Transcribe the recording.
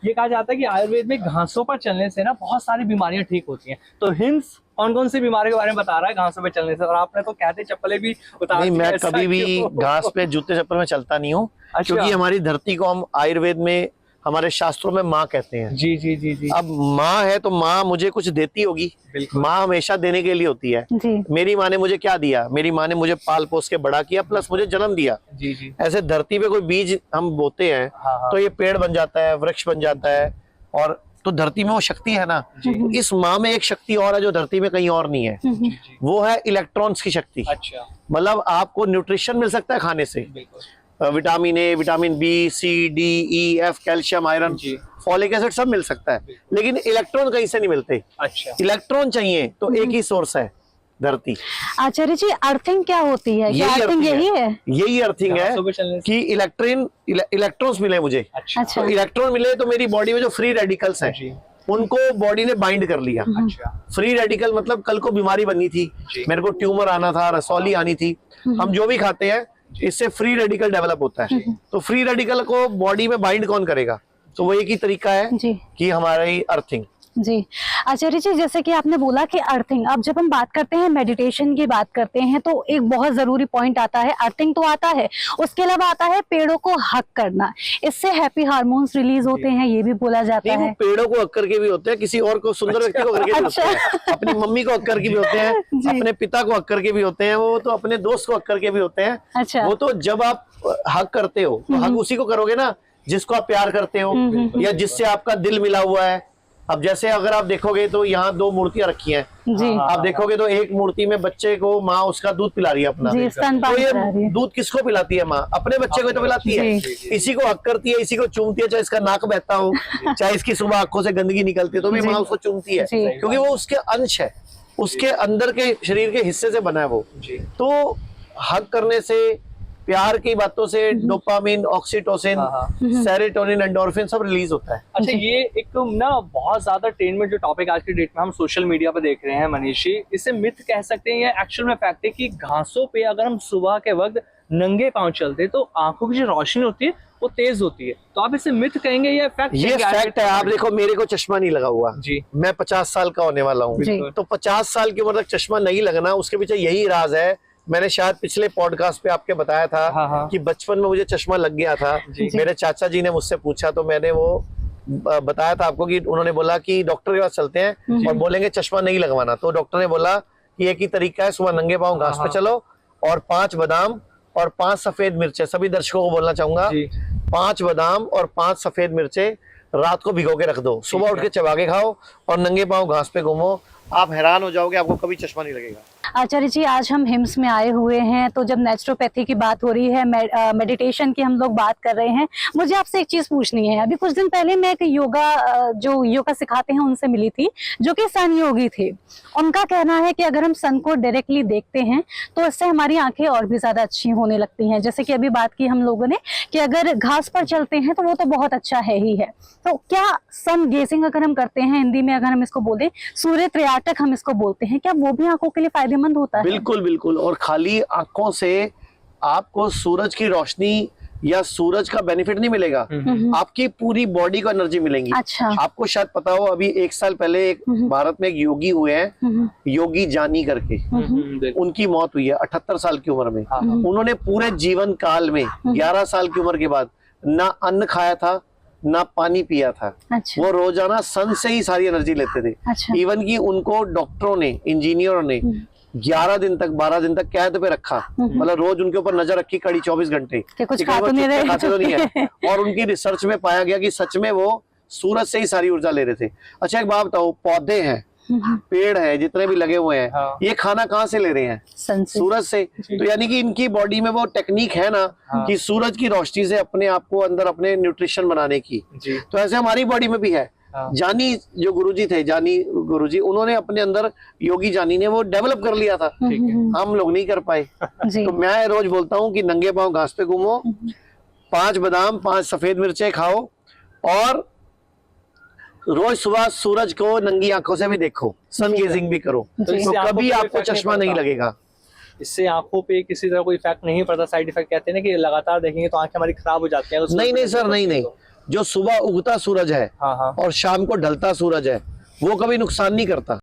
ये कहा जाता है कि आयुर्वेद में घासों पर चलने से ना बहुत सारी बीमारियां ठीक होती हैं। तो हिंस कौन कौन सी बीमारियों के बारे में बता रहा है घासों पे चलने से, और आपने तो कहते चप्पलें भी उतार नहीं, दी, मैं ऐसा कभी भी क्यों? घास पे जूते चप्पल में चलता नहीं हूँ। अच्छा। क्योंकि हमारी धरती को हम आयुर्वेद में, हमारे शास्त्रों में माँ कहते हैं। जी जी जी जी। अब माँ है तो माँ मुझे कुछ देती होगी। बिल्कुल। माँ हमेशा देने के लिए होती है। जी। मेरी माँ ने मुझे क्या दिया? मेरी माँ ने मुझे पाल पोस के बड़ा किया, प्लस मुझे जन्म दिया। जी जी। ऐसे धरती पे कोई बीज हम बोते हैं हाँ। तो ये पेड़ बन जाता है, वृक्ष बन जाता है, और तो धरती में वो शक्ति है ना। तो इस माँ में एक शक्ति और है जो धरती में कहीं और नहीं है। जी जी। वो है इलेक्ट्रॉन्स की शक्ति। अच्छा। मतलब आपको न्यूट्रिशन मिल सकता है खाने से, बिल्कुल। Vitamin A, vitamin B, C, D, E, F, calcium, iron, जी। फॉलिक एसिड सब मिल सकता है, लेकिन इलेक्ट्रॉन कहीं से नहीं मिलते। अच्छा। इलेक्ट्रॉन चाहिए तो एक ही सोर्स है, धरती। आचार्य जी, अर्थिंग क्या होती है? क्या अर्थिंग यही है? यही अर्थिंग है घासों पे चलने से? कि इलेक्ट्रॉन्स मिले मुझे। अच्छा। अच्छा। तो इलेक्ट्रॉन मिले तो मेरी बॉडी में जो फ्री रेडिकल्स हैं जी। उनको बॉडी ने बाइंड कर लिया। अच्छा। फ्री रेडिकल मतलब कल को बीमारी बननी थी, जी। मेरे को ट्यूमर आना था, रसौली आनी थी, हम जो भी खाते हैं इससे फ्री रेडिकल डेवलप होता है। तो फ्री रेडिकल को बॉडी में बाइंड कौन करेगा? तो वो एक ही तरीका है जी। कि हमारी अर्थिंग। जी आचार्य जी, जैसे कि आपने बोला कि अर्थिंग, अब जब हम बात करते हैं मेडिटेशन की बात करते हैं तो एक बहुत जरूरी पॉइंट आता है, अर्थिंग तो आता है, उसके अलावा आता है पेड़ों को हक करना, इससे हैप्पी हार्मोन्स रिलीज होते हैं, ये भी बोला जाता नहीं, है। वो पेड़ों को हक करके भी होते हैं, किसी और को, सुंदर व्यक्ति को हक करके भी होते हैं, अपनी मम्मी को हक करके भी होते हैं, अपने पिता को हक करके भी होते हैं, वो तो अपने दोस्त को हक करके भी होते हैं। अच्छा। वो तो जब आप हक करते हो तो हक उसी को करोगे ना जिसको आप प्यार करते हो या जिससे आपका दिल मिला हुआ है। अब जैसे अगर आप देखोगे तो यहाँ 2 मूर्तियां रखी हैं। जी। आप देखोगे तो एक मूर्ति में बच्चे को माँ उसका दूध पिला रही है अपना। जी, स्तनपान तो ये करा रही है। दूध किसको पिलाती है? माँ अपने बच्चे को तो पिलाती है। इसी को हक करती है, इसी को चूमती है, चाहे इसका नाक बहता हो, चाहे इसकी सुबह आंखों से गंदगी निकलती है तो भी माँ उसको चूमती है, क्योंकि वो उसके अंश है, उसके अंदर के शरीर के हिस्से से बना है वो। तो हक करने से, प्यार की बातों से डोपामिन, ऑक्सीटोसिन, सेरोटोनिन, एंडोर्फिन सब रिलीज होता है। अच्छा, ये एक ना बहुत ज्यादा ट्रेंड में जो टॉपिक आज की डेट में हम सोशल मीडिया पर देख रहे हैं मनीष जी, इसे मिथ कह सकते हैं या एक्चुअल में फैक्ट है कि घासों पे अगर हम सुबह के वक्त नंगे पांव चलते तो आंखों की जो रोशनी होती है वो तेज होती है, तो आप इसे मिथ कहेंगे या फैक्ट? ये फैक्ट है। आप देखो, मेरे को चश्मा नहीं लगा हुआ जी, मैं 50 साल का होने वाला हूँ, तो 50 साल की उम्र तक चश्मा नहीं लगना, उसके पीछे यही राज है। मैंने शायद पिछले पॉडकास्ट पे आपके बताया था कि बचपन में मुझे चश्मा लग गया था। मेरे चाचा जी ने मुझसे पूछा तो मैंने वो बताया था आपको कि उन्होंने बोला कि डॉक्टर के पास चलते हैं और बोलेंगे चश्मा नहीं लगवाना, तो डॉक्टर ने बोला कि एक ही तरीका है, सुबह नंगे पांव घास पे चलो और 5 बादाम और 5 सफेद मिर्चे, सभी दर्शकों को बोलना चाहूंगा, 5 बादाम और 5 सफेद मिर्चे रात को भिगो के रख दो, सुबह उठ के चबा के खाओ और नंगे पांव घास पे घूमो। आप हैरान हो जाओगे, आपको कभी चश्मा नहीं लगेगा। आचार्य जी, आज हम हिम्स में आए हुए हैं, तो जब नेचुरोपैथी की बात हो रही है, मेडिटेशन की हम लोग बात कर रहे हैं, मुझे आपसे एक चीज पूछनी है। अभी कुछ दिन पहले मैं एक जो योगा सिखाते हैं उनसे मिली थी, जो कि सन योगी थे। उनका कहना है कि अगर हम सन को डायरेक्टली देखते हैं तो इससे हमारी आंखें और भी ज्यादा अच्छी होने लगती हैं। जैसे कि अभी बात की हम लोगों ने कि अगर घास पर चलते हैं तो वो तो बहुत अच्छा है ही है, तो क्या सन गेजिंग अगर हम करते हैं, हिंदी में अगर हम इसको बोले सूर्य त्रियाटक हम इसको बोलते हैं, क्या वो भी आंखों के लिए फायदेमंद होता है? बिल्कुल बिल्कुल, और खाली आंखों से आपको सूरज की रोशनी या सूरज का बेनिफिट नहीं मिलेगा, आपकी पूरी बॉडी को एनर्जी मिलेगी। अच्छा। आपको शायद पता हो, अभी 1 साल पहले एक भारत में एक योगी हुए हैं, योगी जानी करके, उनकी मौत हुई है 78 साल की उम्र में। उन्होंने पूरे जीवन काल में 11 साल की उम्र के बाद ना अन्न खाया था ना पानी पिया था। अच्छा। वो रोजाना सन से ही सारी एनर्जी लेते थे। अच्छा। इवन कि उनको डॉक्टरों ने, इंजीनियरों ने 11 दिन तक, 12 दिन तक कैद पे रखा, मतलब रोज उनके ऊपर नजर रखी कड़ी 24 घंटे कि कुछ खा तो नहीं रहे, खाते तो नहीं है। और उनकी रिसर्च में पाया गया कि सच में वो सूरज से ही सारी ऊर्जा ले रहे थे। अच्छा, एक बात बताओ, पौधे हैं, पेड़ है, जितने भी लगे हुए हैं, ये खाना कहाँ से ले रहे हैं? सूरज से। तो यानी कि इनकी बॉडी में वो टेक्निक है ना कि सूरज की रोशनी से अपने आप को अंदर अपने न्यूट्रिशन बनाने की। तो ऐसे हमारी बॉडी में भी है। जानी जो गुरुजी थे, जानी गुरुजी, उन्होंने अपने अंदर, योगी जानी ने वो डेवलप कर लिया था, हम लोग नहीं कर पाए। तो मैं रोज बोलता हूँ कि नंगे पांव घास पे घूमो, 5 बादाम 5 सफेद मिर्चे खाओ और रोज सुबह सूरज को नंगी आंखों से भी देखो, सन गेजिंग भी करो, तो कभी आपको चश्मा नहीं लगेगा। इससे आंखों पे किसी तरह कोई इफेक्ट नहीं पड़ता, साइड इफेक्ट कहते हैं ना कि लगातार देखेंगे तो आंखें हमारी खराब हो जाती हैं। नहीं नहीं सर, नहीं नहीं, जो सुबह उगता सूरज है हाँ हाँ और शाम को ढलता सूरज है वो कभी नुकसान नहीं करता।